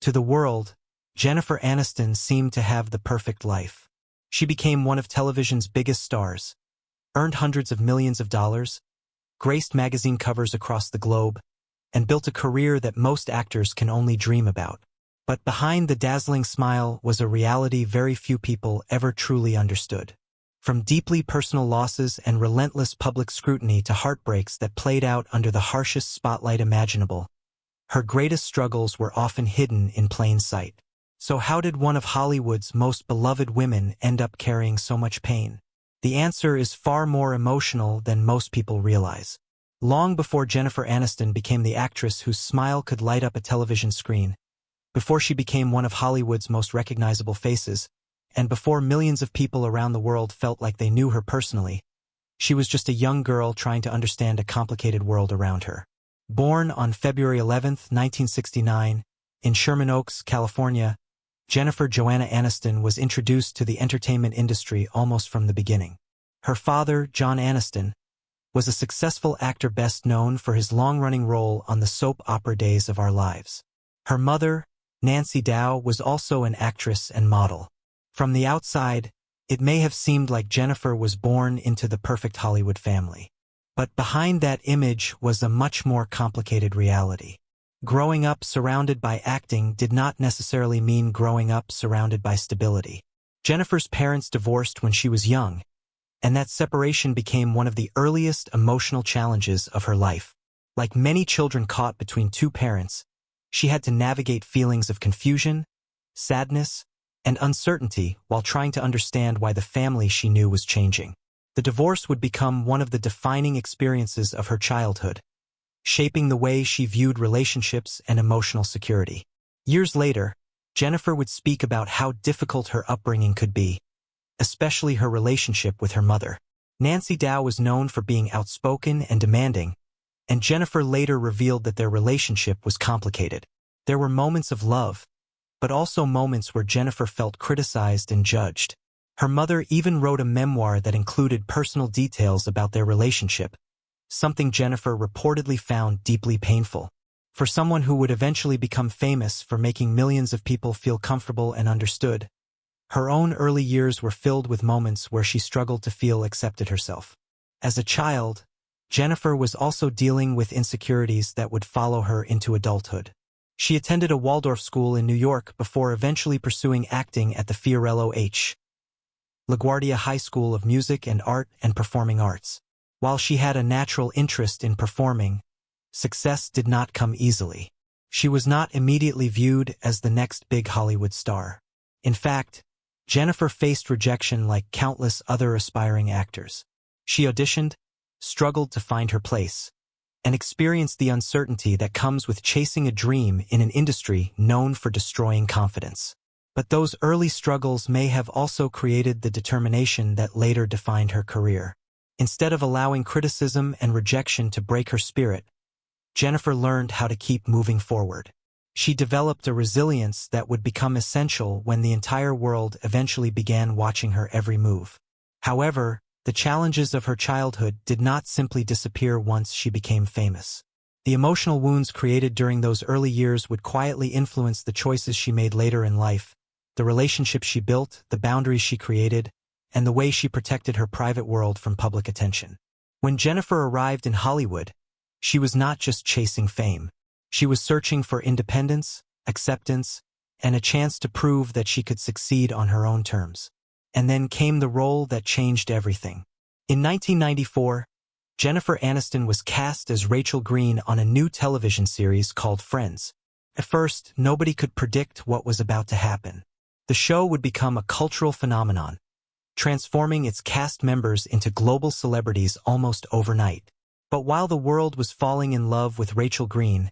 To the world, Jennifer Aniston seemed to have the perfect life. She became one of television's biggest stars, earned hundreds of millions of dollars, graced magazine covers across the globe, and built a career that most actors can only dream about. But behind the dazzling smile was a reality very few people ever truly understood. From deeply personal losses and relentless public scrutiny to heartbreaks that played out under the harshest spotlight imaginable, her greatest struggles were often hidden in plain sight. So how did one of Hollywood's most beloved women end up carrying so much pain? The answer is far more emotional than most people realize. Long before Jennifer Aniston became the actress whose smile could light up a television screen, before she became one of Hollywood's most recognizable faces, and before millions of people around the world felt like they knew her personally, she was just a young girl trying to understand a complicated world around her. Born on February 11, 1969, in Sherman Oaks, California, Jennifer Joanna Aniston was introduced to the entertainment industry almost from the beginning. Her father, John Aniston, was a successful actor best known for his long-running role on the soap opera Days of Our Lives. Her mother, Nancy Dow, was also an actress and model. From the outside, it may have seemed like Jennifer was born into the perfect Hollywood family. But behind that image was a much more complicated reality. Growing up surrounded by acting did not necessarily mean growing up surrounded by stability. Jennifer's parents divorced when she was young, and that separation became one of the earliest emotional challenges of her life. Like many children caught between two parents, she had to navigate feelings of confusion, sadness, and uncertainty while trying to understand why the family she knew was changing. The divorce would become one of the defining experiences of her childhood, shaping the way she viewed relationships and emotional security. Years later, Jennifer would speak about how difficult her upbringing could be, especially her relationship with her mother. Nancy Dow was known for being outspoken and demanding, and Jennifer later revealed that their relationship was complicated. There were moments of love, but also moments where Jennifer felt criticized and judged. Her mother even wrote a memoir that included personal details about their relationship, something Jennifer reportedly found deeply painful. For someone who would eventually become famous for making millions of people feel comfortable and understood, her own early years were filled with moments where she struggled to feel accepted herself. As a child, Jennifer was also dealing with insecurities that would follow her into adulthood. She attended a Waldorf school in New York before eventually pursuing acting at the Fiorello H. LaGuardia High School of Music and Art and Performing Arts. While she had a natural interest in performing, success did not come easily. She was not immediately viewed as the next big Hollywood star. In fact, Jennifer faced rejection like countless other aspiring actors. She auditioned, struggled to find her place, and experienced the uncertainty that comes with chasing a dream in an industry known for destroying confidence. But those early struggles may have also created the determination that later defined her career. Instead of allowing criticism and rejection to break her spirit, Jennifer learned how to keep moving forward. She developed a resilience that would become essential when the entire world eventually began watching her every move. However, the challenges of her childhood did not simply disappear once she became famous. The emotional wounds created during those early years would quietly influence the choices she made later in life, the relationships she built, the boundaries she created, and the way she protected her private world from public attention. When Jennifer arrived in Hollywood, she was not just chasing fame. She was searching for independence, acceptance, and a chance to prove that she could succeed on her own terms. And then came the role that changed everything. In 1994, Jennifer Aniston was cast as Rachel Green on a new television series called Friends. At first, nobody could predict what was about to happen. The show would become a cultural phenomenon, transforming its cast members into global celebrities almost overnight. But while the world was falling in love with Rachel Green,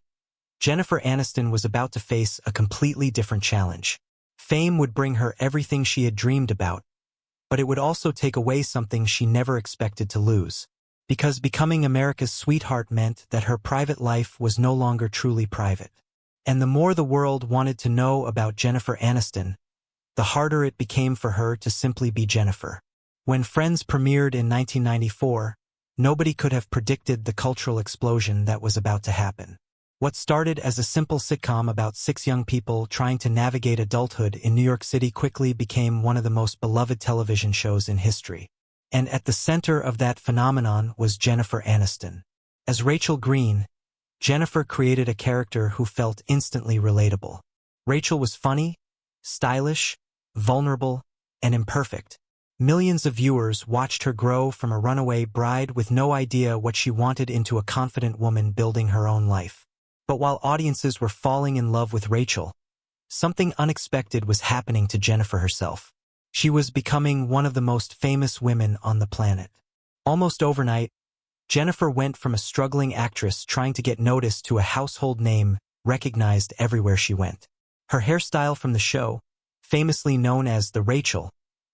Jennifer Aniston was about to face a completely different challenge. Fame would bring her everything she had dreamed about, but it would also take away something she never expected to lose. Because becoming America's sweetheart meant that her private life was no longer truly private. And the more the world wanted to know about Jennifer Aniston, the harder it became for her to simply be Jennifer. When Friends premiered in 1994, nobody could have predicted the cultural explosion that was about to happen. What started as a simple sitcom about 6 young people trying to navigate adulthood in New York City quickly became one of the most beloved television shows in history. And at the center of that phenomenon was Jennifer Aniston. As Rachel Green, Jennifer created a character who felt instantly relatable. Rachel was funny, stylish, vulnerable, and imperfect. Millions of viewers watched her grow from a runaway bride with no idea what she wanted into a confident woman building her own life. But while audiences were falling in love with Rachel, something unexpected was happening to Jennifer herself. She was becoming one of the most famous women on the planet. Almost overnight, Jennifer went from a struggling actress trying to get noticed to a household name recognized everywhere she went. Her hairstyle from the show, famously known as the Rachel,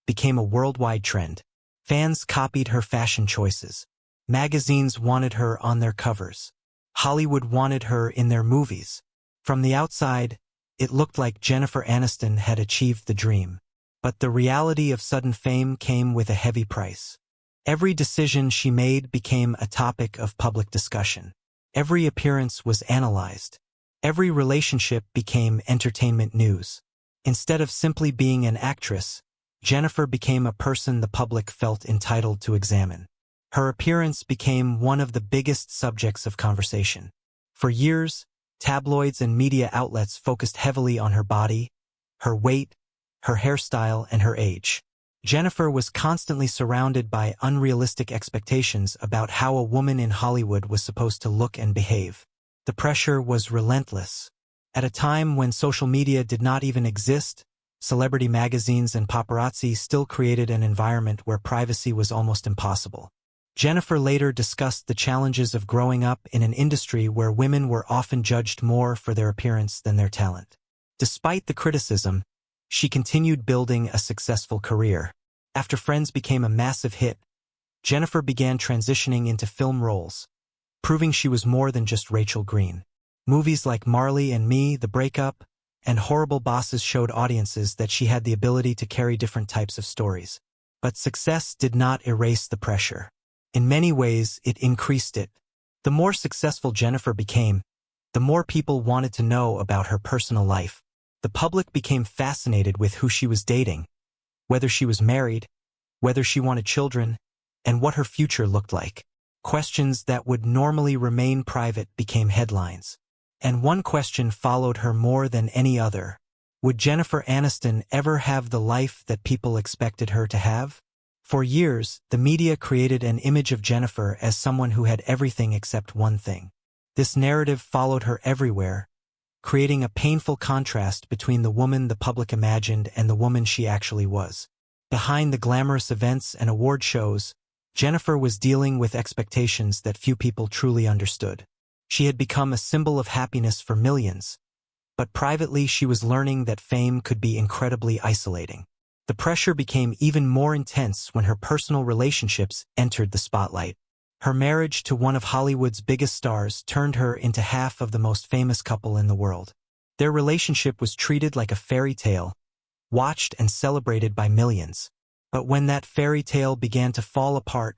became a worldwide trend. Fans copied her fashion choices. Magazines wanted her on their covers. Hollywood wanted her in their movies. From the outside, it looked like Jennifer Aniston had achieved the dream. But the reality of sudden fame came with a heavy price. Every decision she made became a topic of public discussion. Every appearance was analyzed. Every relationship became entertainment news. Instead of simply being an actress, Jennifer became a person the public felt entitled to examine. Her appearance became one of the biggest subjects of conversation. For years, tabloids and media outlets focused heavily on her body, her weight, her hairstyle, and her age. Jennifer was constantly surrounded by unrealistic expectations about how a woman in Hollywood was supposed to look and behave. The pressure was relentless. At a time when social media did not even exist, celebrity magazines and paparazzi still created an environment where privacy was almost impossible. Jennifer later discussed the challenges of growing up in an industry where women were often judged more for their appearance than their talent. Despite the criticism, she continued building a successful career. After Friends became a massive hit, Jennifer began transitioning into film roles, proving she was more than just Rachel Green. Movies like Marley and Me, The Breakup, and Horrible Bosses showed audiences that she had the ability to carry different types of stories. But success did not erase the pressure. In many ways, it increased it. The more successful Jennifer became, the more people wanted to know about her personal life. The public became fascinated with who she was dating, whether she was married, whether she wanted children, and what her future looked like. Questions that would normally remain private became headlines. And one question followed her more than any other. Would Jennifer Aniston ever have the life that people expected her to have? For years, the media created an image of Jennifer as someone who had everything except one thing. This narrative followed her everywhere, creating a painful contrast between the woman the public imagined and the woman she actually was. Behind the glamorous events and award shows, Jennifer was dealing with expectations that few people truly understood. She had become a symbol of happiness for millions, but privately she was learning that fame could be incredibly isolating. The pressure became even more intense when her personal relationships entered the spotlight. Her marriage to one of Hollywood's biggest stars turned her into half of the most famous couple in the world. Their relationship was treated like a fairy tale, watched and celebrated by millions. But when that fairy tale began to fall apart,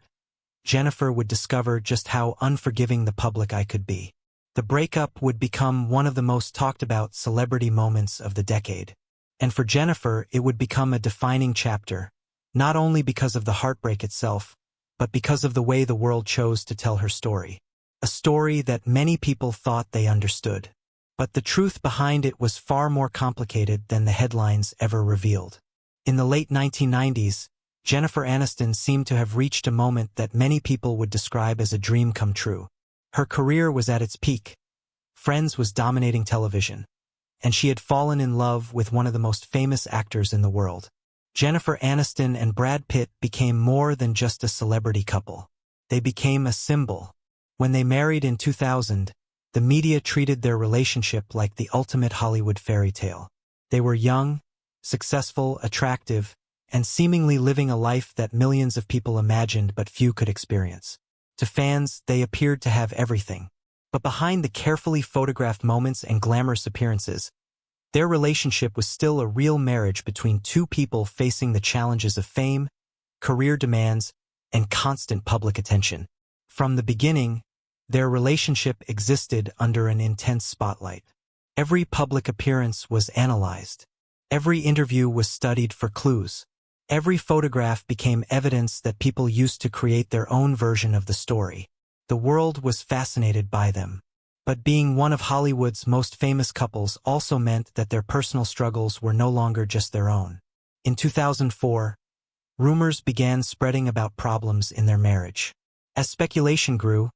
Jennifer would discover just how unforgiving the public eye could be. The breakup would become one of the most talked about celebrity moments of the decade. And for Jennifer, it would become a defining chapter, not only because of the heartbreak itself, but because of the way the world chose to tell her story. A story that many people thought they understood. But the truth behind it was far more complicated than the headlines ever revealed. In the late 1990s, Jennifer Aniston seemed to have reached a moment that many people would describe as a dream come true. Her career was at its peak. Friends was dominating television, and she had fallen in love with one of the most famous actors in the world. Jennifer Aniston and Brad Pitt became more than just a celebrity couple. They became a symbol. When they married in 2000, the media treated their relationship like the ultimate Hollywood fairy tale. They were young, successful, attractive, and seemingly living a life that millions of people imagined but few could experience. To fans, they appeared to have everything. But behind the carefully photographed moments and glamorous appearances, their relationship was still a real marriage between two people facing the challenges of fame, career demands, and constant public attention. From the beginning, Their relationship existed under an intense spotlight. Every public appearance was analyzed. Every interview was studied for clues. Every photograph became evidence that people used to create their own version of the story. The world was fascinated by them. But being one of Hollywood's most famous couples also meant that their personal struggles were no longer just their own. In 2004, rumors began spreading about problems in their marriage. As speculation grew,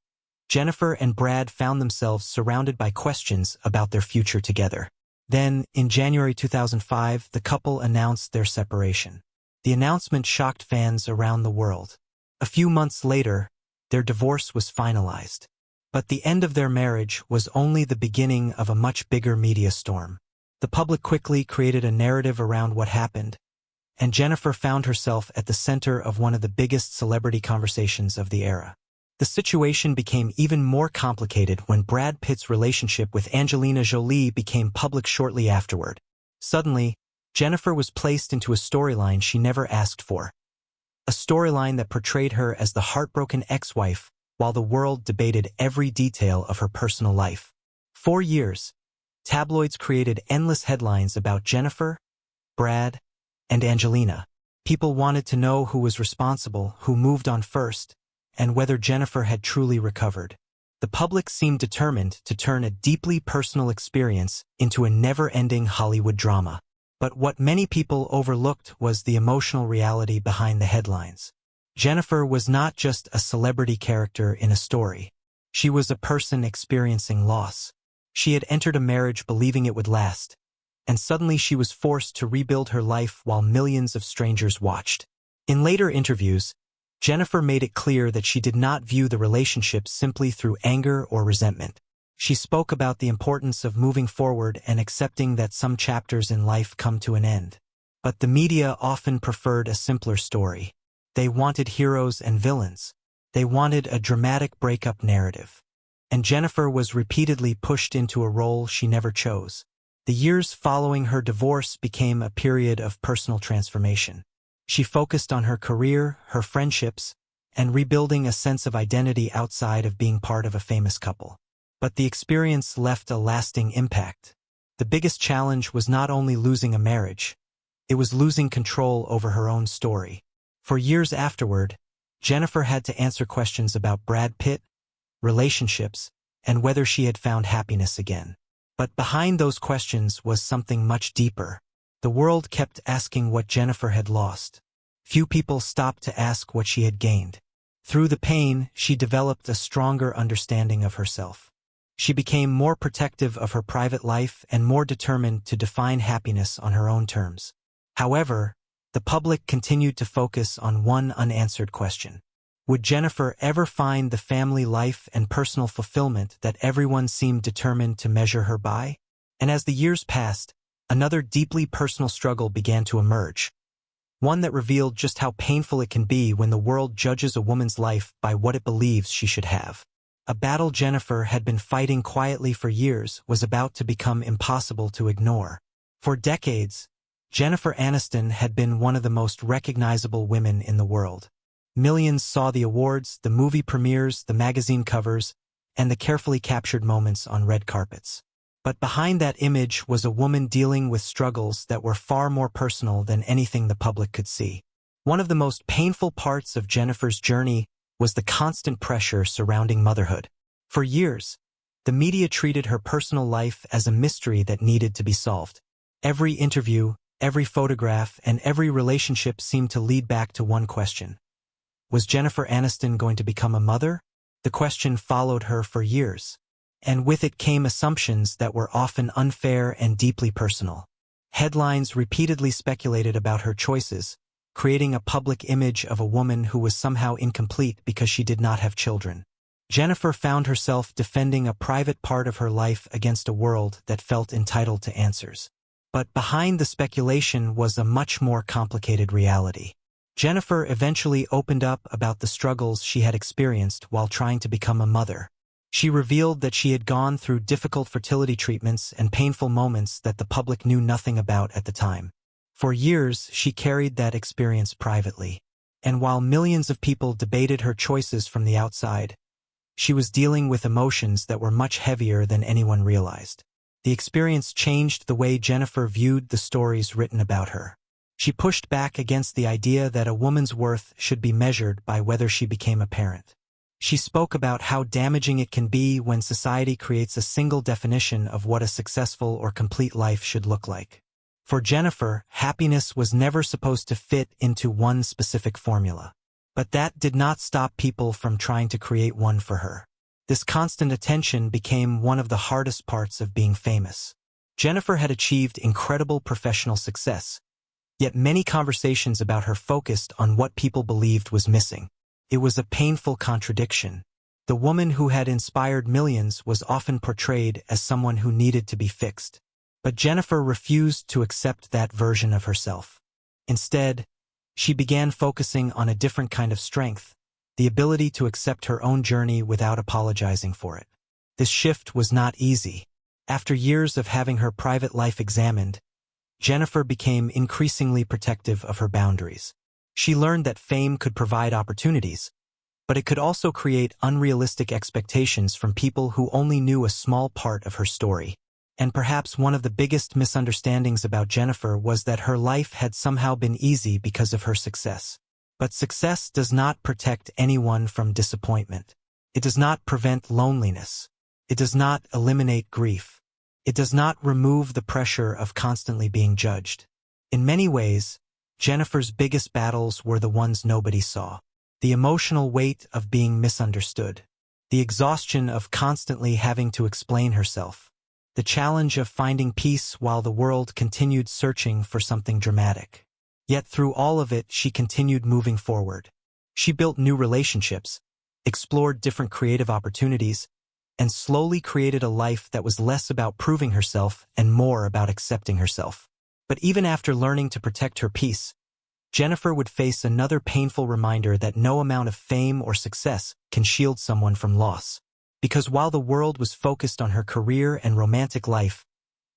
Jennifer and Brad found themselves surrounded by questions about their future together. Then, in January 2005, the couple announced their separation. The announcement shocked fans around the world. A few months later, their divorce was finalized. But the end of their marriage was only the beginning of a much bigger media storm. The public quickly created a narrative around what happened, and Jennifer found herself at the center of one of the biggest celebrity conversations of the era. The situation became even more complicated when Brad Pitt's relationship with Angelina Jolie became public shortly afterward. Suddenly, Jennifer was placed into a storyline she never asked for. A storyline that portrayed her as the heartbroken ex-wife, while the world debated every detail of her personal life. For years, tabloids created endless headlines about Jennifer, Brad, and Angelina. People wanted to know who was responsible, who moved on first, and whether Jennifer had truly recovered. The public seemed determined to turn a deeply personal experience into a never-ending Hollywood drama. But what many people overlooked was the emotional reality behind the headlines. Jennifer was not just a celebrity character in a story. She was a person experiencing loss. She had entered a marriage believing it would last, and suddenly she was forced to rebuild her life while millions of strangers watched. In later interviews, Jennifer made it clear that she did not view the relationship simply through anger or resentment. She spoke about the importance of moving forward and accepting that some chapters in life come to an end. But the media often preferred a simpler story. They wanted heroes and villains. They wanted a dramatic breakup narrative. And Jennifer was repeatedly pushed into a role she never chose. The years following her divorce became a period of personal transformation. She focused on her career, her friendships, and rebuilding a sense of identity outside of being part of a famous couple. But the experience left a lasting impact. The biggest challenge was not only losing a marriage, it was losing control over her own story. For years afterward, Jennifer had to answer questions about Brad Pitt, relationships, and whether she had found happiness again. But behind those questions was something much deeper. The world kept asking what Jennifer had lost. Few people stopped to ask what she had gained. Through the pain, she developed a stronger understanding of herself. She became more protective of her private life and more determined to define happiness on her own terms. However, the public continued to focus on one unanswered question. Would Jennifer ever find the family life and personal fulfillment that everyone seemed determined to measure her by? And as the years passed, another deeply personal struggle began to emerge. One that revealed just how painful it can be when the world judges a woman's life by what it believes she should have. A battle Jennifer had been fighting quietly for years was about to become impossible to ignore. For decades, Jennifer Aniston had been one of the most recognizable women in the world. Millions saw the awards, the movie premieres, the magazine covers, and the carefully captured moments on red carpets. But behind that image was a woman dealing with struggles that were far more personal than anything the public could see. One of the most painful parts of Jennifer's journey was the constant pressure surrounding motherhood. For years, the media treated her personal life as a mystery that needed to be solved. Every interview, every photograph, and every relationship seemed to lead back to one question. Was Jennifer Aniston going to become a mother? The question followed her for years. And with it came assumptions that were often unfair and deeply personal. Headlines repeatedly speculated about her choices, creating a public image of a woman who was somehow incomplete because she did not have children. Jennifer found herself defending a private part of her life against a world that felt entitled to answers. But behind the speculation was a much more complicated reality. Jennifer eventually opened up about the struggles she had experienced while trying to become a mother. She revealed that she had gone through difficult fertility treatments and painful moments that the public knew nothing about at the time. For years, she carried that experience privately. And while millions of people debated her choices from the outside, she was dealing with emotions that were much heavier than anyone realized. The experience changed the way Jennifer viewed the stories written about her. She pushed back against the idea that a woman's worth should be measured by whether she became a parent. She spoke about how damaging it can be when society creates a single definition of what a successful or complete life should look like. For Jennifer, happiness was never supposed to fit into one specific formula. But that did not stop people from trying to create one for her. This constant attention became one of the hardest parts of being famous. Jennifer had achieved incredible professional success, yet many conversations about her focused on what people believed was missing. It was a painful contradiction. The woman who had inspired millions was often portrayed as someone who needed to be fixed. But Jennifer refused to accept that version of herself. Instead, she began focusing on a different kind of strength, the ability to accept her own journey without apologizing for it. This shift was not easy. After years of having her private life examined, Jennifer became increasingly protective of her boundaries. She learned that fame could provide opportunities, but it could also create unrealistic expectations from people who only knew a small part of her story. And perhaps one of the biggest misunderstandings about Jennifer was that her life had somehow been easy because of her success. But success does not protect anyone from disappointment. It does not prevent loneliness. It does not eliminate grief. It does not remove the pressure of constantly being judged. In many ways, Jennifer's biggest battles were the ones nobody saw. The emotional weight of being misunderstood. The exhaustion of constantly having to explain herself. The challenge of finding peace while the world continued searching for something dramatic. Yet through all of it, she continued moving forward. She built new relationships, explored different creative opportunities, and slowly created a life that was less about proving herself and more about accepting herself. But even after learning to protect her peace, Jennifer would face another painful reminder that no amount of fame or success can shield someone from loss. Because while the world was focused on her career and romantic life,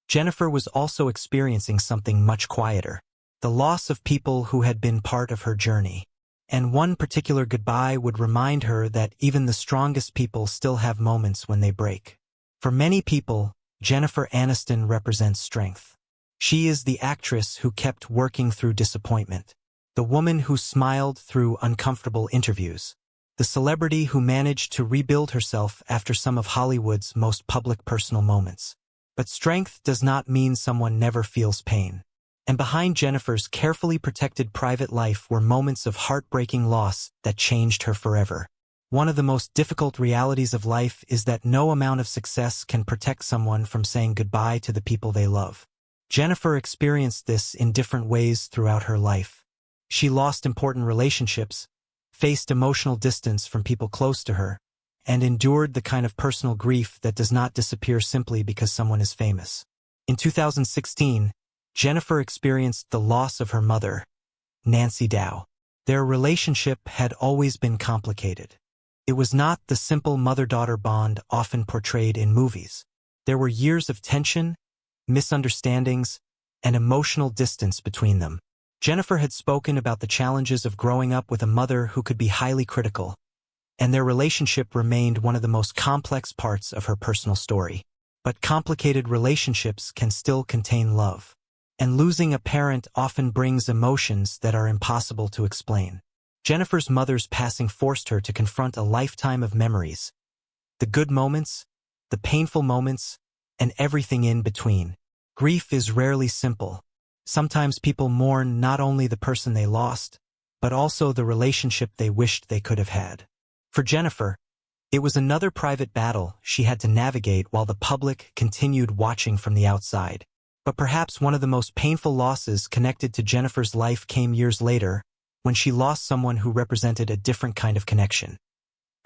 Jennifer was also experiencing something much quieter. The loss of people who had been part of her journey. And one particular goodbye would remind her that even the strongest people still have moments when they break. For many people, Jennifer Aniston represents strength. She is the actress who kept working through disappointment. The woman who smiled through uncomfortable interviews. The celebrity who managed to rebuild herself after some of Hollywood's most public personal moments. But strength does not mean someone never feels pain. And behind Jennifer's carefully protected private life were moments of heartbreaking loss that changed her forever. One of the most difficult realities of life is that no amount of success can protect someone from saying goodbye to the people they love. Jennifer experienced this in different ways throughout her life. She lost important relationships, faced emotional distance from people close to her, and endured the kind of personal grief that does not disappear simply because someone is famous. In 2016, Jennifer experienced the loss of her mother, Nancy Dow. Their relationship had always been complicated. It was not the simple mother-daughter bond often portrayed in movies. There were years of tension, misunderstandings, and emotional distance between them. Jennifer had spoken about the challenges of growing up with a mother who could be highly critical, and their relationship remained one of the most complex parts of her personal story. But complicated relationships can still contain love. And losing a parent often brings emotions that are impossible to explain. Jennifer's mother's passing forced her to confront a lifetime of memories. The good moments, the painful moments, and everything in between. Grief is rarely simple. Sometimes people mourn not only the person they lost, but also the relationship they wished they could have had. For Jennifer, it was another private battle she had to navigate while the public continued watching from the outside. But perhaps one of the most painful losses connected to Jennifer's life came years later, when she lost someone who represented a different kind of connection.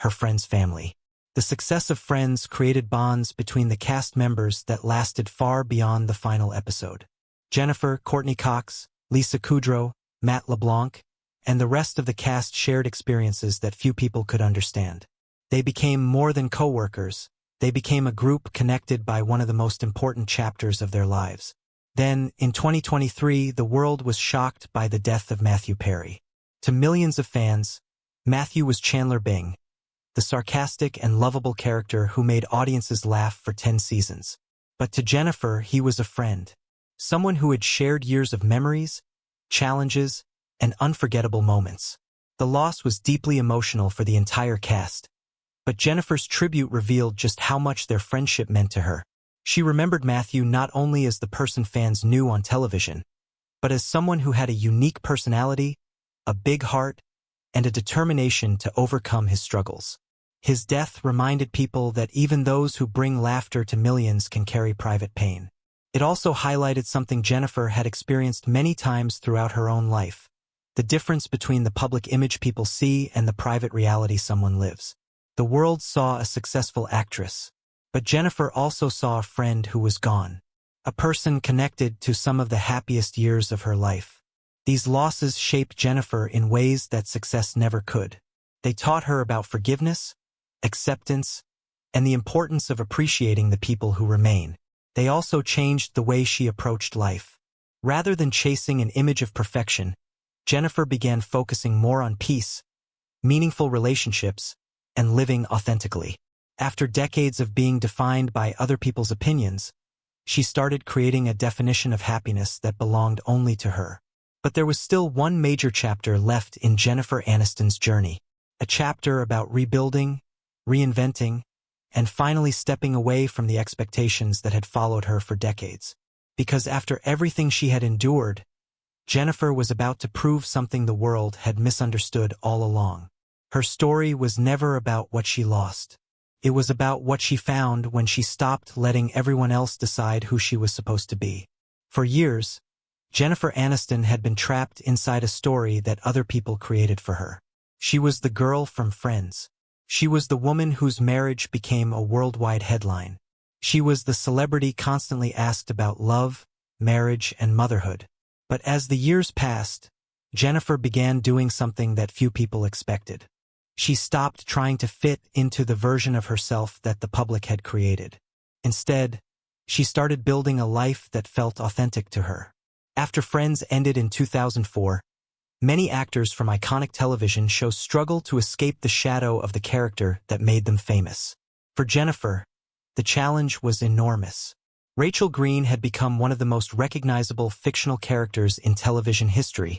Her friend's family. The success of Friends created bonds between the cast members that lasted far beyond the final episode. Jennifer, Courtney Cox, Lisa Kudrow, Matt LeBlanc, and the rest of the cast shared experiences that few people could understand. They became more than co-workers. They became a group connected by one of the most important chapters of their lives. Then, in 2023, the world was shocked by the death of Matthew Perry. To millions of fans, Matthew was Chandler Bing, the sarcastic and lovable character who made audiences laugh for 10 seasons. But to Jennifer, he was a friend, someone who had shared years of memories, challenges, and unforgettable moments. The loss was deeply emotional for the entire cast, but Jennifer's tribute revealed just how much their friendship meant to her. She remembered Matthew not only as the person fans knew on television, but as someone who had a unique personality, a big heart, and a determination to overcome his struggles. His death reminded people that even those who bring laughter to millions can carry private pain. It also highlighted something Jennifer had experienced many times throughout her own life: the difference between the public image people see and the private reality someone lives. The world saw a successful actress, but Jennifer also saw a friend who was gone, a person connected to some of the happiest years of her life. These losses shaped Jennifer in ways that success never could. They taught her about forgiveness, acceptance, and the importance of appreciating the people who remain. They also changed the way she approached life. Rather than chasing an image of perfection, Jennifer began focusing more on peace, meaningful relationships, and living authentically. After decades of being defined by other people's opinions, she started creating a definition of happiness that belonged only to her. But there was still one major chapter left in Jennifer Aniston's journey, a chapter about rebuilding, reinventing, and finally stepping away from the expectations that had followed her for decades. Because after everything she had endured, Jennifer was about to prove something the world had misunderstood all along. Her story was never about what she lost. It was about what she found when she stopped letting everyone else decide who she was supposed to be. For years, Jennifer Aniston had been trapped inside a story that other people created for her. She was the girl from Friends. She was the woman whose marriage became a worldwide headline. She was the celebrity constantly asked about love, marriage, and motherhood. But as the years passed, Jennifer began doing something that few people expected. She stopped trying to fit into the version of herself that the public had created. Instead, she started building a life that felt authentic to her. After Friends ended in 2004, many actors from iconic television shows struggled to escape the shadow of the character that made them famous. For Jennifer, the challenge was enormous. Rachel Green had become one of the most recognizable fictional characters in television history,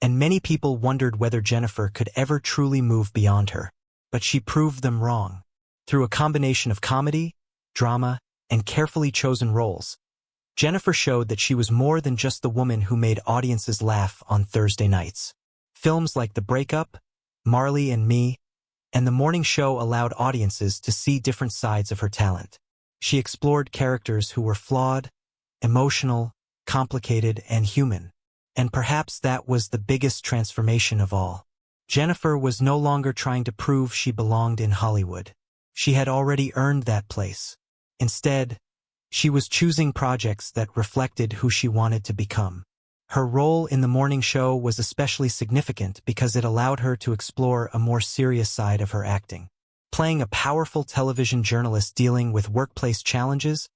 and many people wondered whether Jennifer could ever truly move beyond her. But she proved them wrong. Through a combination of comedy, drama, and carefully chosen roles, Jennifer showed that she was more than just the woman who made audiences laugh on Thursday nights. Films like The Breakup, Marley and Me, and The Morning Show allowed audiences to see different sides of her talent. She explored characters who were flawed, emotional, complicated, and human. And perhaps that was the biggest transformation of all. Jennifer was no longer trying to prove she belonged in Hollywood. She had already earned that place. Instead, she was choosing projects that reflected who she wanted to become. Her role in The Morning Show was especially significant because it allowed her to explore a more serious side of her acting. Playing a powerful television journalist dealing with workplace challenges,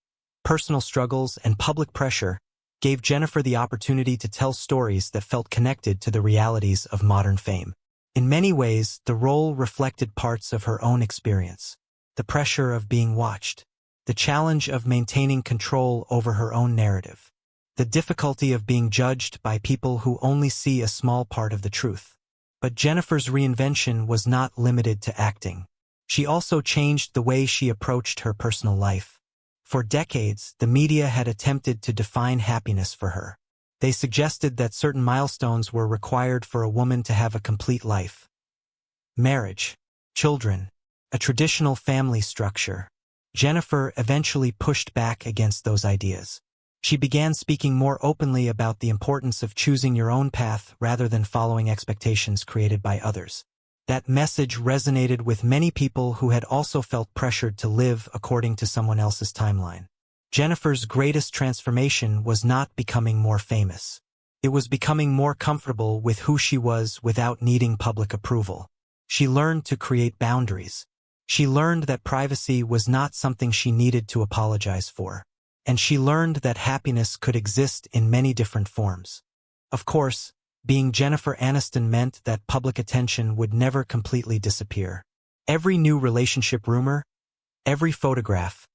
personal struggles, and public pressure gave Jennifer the opportunity to tell stories that felt connected to the realities of modern fame. In many ways, the role reflected parts of her own experience: the pressure of being watched, the challenge of maintaining control over her own narrative, the difficulty of being judged by people who only see a small part of the truth. But Jennifer's reinvention was not limited to acting. She also changed the way she approached her personal life. For decades, the media had attempted to define happiness for her. They suggested that certain milestones were required for a woman to have a complete life: marriage, children, a traditional family structure. Jennifer eventually pushed back against those ideas. She began speaking more openly about the importance of choosing your own path rather than following expectations created by others. That message resonated with many people who had also felt pressured to live according to someone else's timeline. Jennifer's greatest transformation was not becoming more famous. It was becoming more comfortable with who she was without needing public approval. She learned to create boundaries. She learned that privacy was not something she needed to apologize for. And she learned that happiness could exist in many different forms. Of course, being Jennifer Aniston meant that public attention would never completely disappear. Every new relationship rumor, every photograph,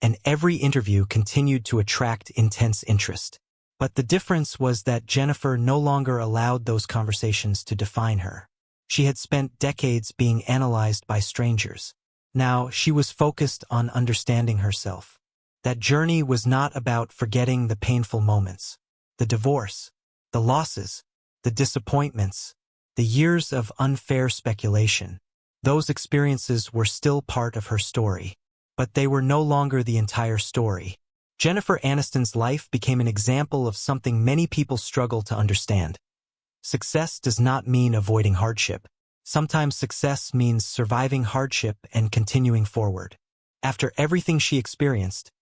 and every interview continued to attract intense interest. But the difference was that Jennifer no longer allowed those conversations to define her. She had spent decades being analyzed by strangers. Now she was focused on understanding herself. That journey was not about forgetting the painful moments, the divorce, the losses, the disappointments, the years of unfair speculation. Those experiences were still part of her story, but they were no longer the entire story. Jennifer Aniston's life became an example of something many people struggle to understand. Success does not mean avoiding hardship. Sometimes success means surviving hardship and continuing forward. After everything she experienced,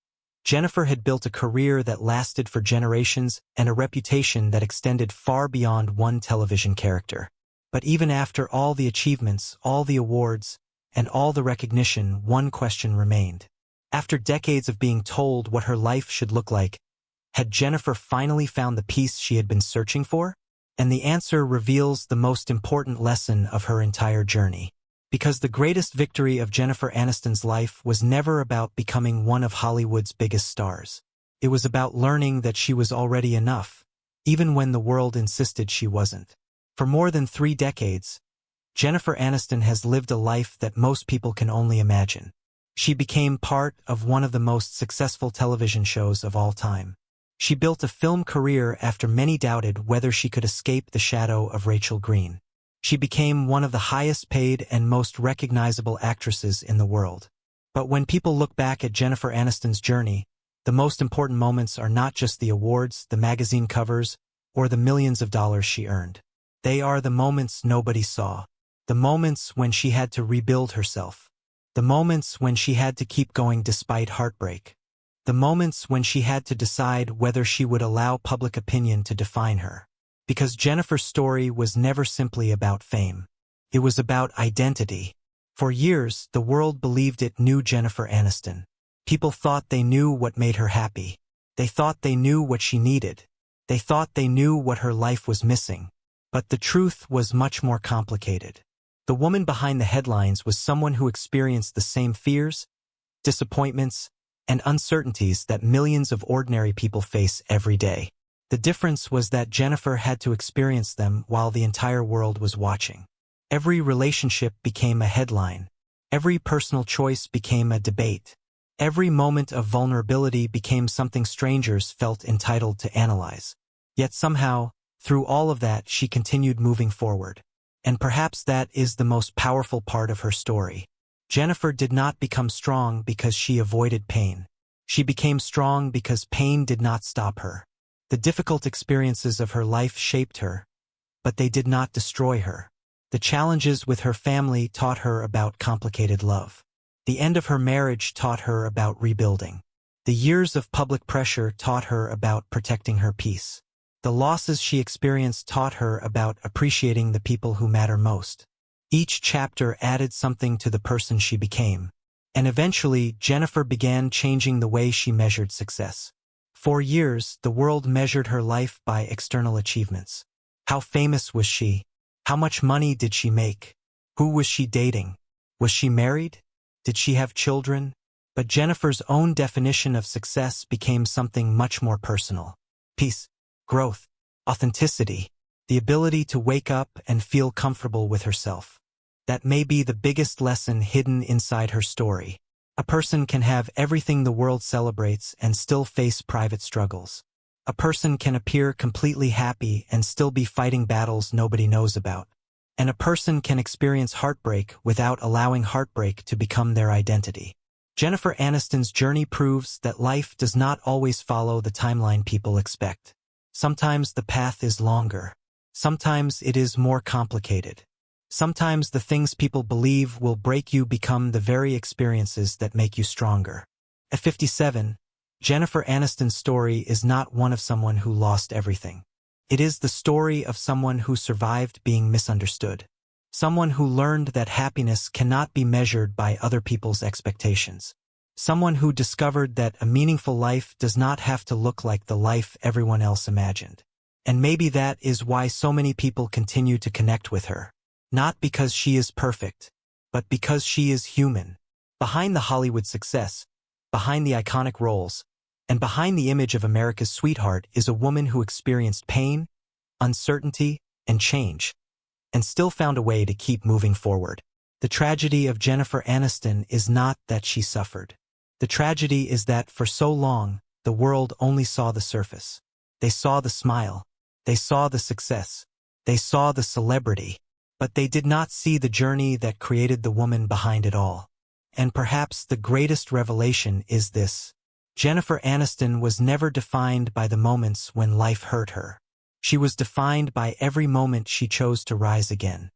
Jennifer had built a career that lasted for generations and a reputation that extended far beyond one television character. But even after all the achievements, all the awards, and all the recognition, one question remained. After decades of being told what her life should look like, had Jennifer finally found the peace she had been searching for? And the answer reveals the most important lesson of her entire journey. Because the greatest victory of Jennifer Aniston's life was never about becoming one of Hollywood's biggest stars. It was about learning that she was already enough, even when the world insisted she wasn't. For more than 3 decades, Jennifer Aniston has lived a life that most people can only imagine. She became part of one of the most successful television shows of all time. She built a film career after many doubted whether she could escape the shadow of Rachel Green. She became one of the highest paid and most recognizable actresses in the world. But when people look back at Jennifer Aniston's journey, the most important moments are not just the awards, the magazine covers, or the millions of dollars she earned. They are the moments nobody saw. The moments when she had to rebuild herself. The moments when she had to keep going despite heartbreak. The moments when she had to decide whether she would allow public opinion to define her. Because Jennifer's story was never simply about fame. It was about identity. For years, the world believed it knew Jennifer Aniston. People thought they knew what made her happy. They thought they knew what she needed. They thought they knew what her life was missing. But the truth was much more complicated. The woman behind the headlines was someone who experienced the same fears, disappointments, and uncertainties that millions of ordinary people face every day. The difference was that Jennifer had to experience them while the entire world was watching. Every relationship became a headline. Every personal choice became a debate. Every moment of vulnerability became something strangers felt entitled to analyze. Yet somehow, through all of that, she continued moving forward. And perhaps that is the most powerful part of her story. Jennifer did not become strong because she avoided pain. She became strong because pain did not stop her. The difficult experiences of her life shaped her, but they did not destroy her. The challenges with her family taught her about complicated love. The end of her marriage taught her about rebuilding. The years of public pressure taught her about protecting her peace. The losses she experienced taught her about appreciating the people who matter most. Each chapter added something to the person she became. And eventually, Jennifer began changing the way she measured success. For years, the world measured her life by external achievements. How famous was she? How much money did she make? Who was she dating? Was she married? Did she have children? But Jennifer's own definition of success became something much more personal. Peace, growth, authenticity, the ability to wake up and feel comfortable with herself. That may be the biggest lesson hidden inside her story. A person can have everything the world celebrates and still face private struggles. A person can appear completely happy and still be fighting battles nobody knows about. And a person can experience heartbreak without allowing heartbreak to become their identity. Jennifer Aniston's journey proves that life does not always follow the timeline people expect. Sometimes the path is longer. Sometimes it is more complicated. Sometimes the things people believe will break you become the very experiences that make you stronger. At 57, Jennifer Aniston's story is not one of someone who lost everything. It is the story of someone who survived being misunderstood. Someone who learned that happiness cannot be measured by other people's expectations. Someone who discovered that a meaningful life does not have to look like the life everyone else imagined. And maybe that is why so many people continue to connect with her. Not because she is perfect, but because she is human. Behind the Hollywood success, behind the iconic roles, and behind the image of America's sweetheart is a woman who experienced pain, uncertainty, and change, and still found a way to keep moving forward. The tragedy of Jennifer Aniston is not that she suffered. The tragedy is that for so long, the world only saw the surface. They saw the smile. They saw the success. They saw the celebrity. But they did not see the journey that created the woman behind it all. And perhaps the greatest revelation is this: Jennifer Aniston was never defined by the moments when life hurt her. She was defined by every moment she chose to rise again.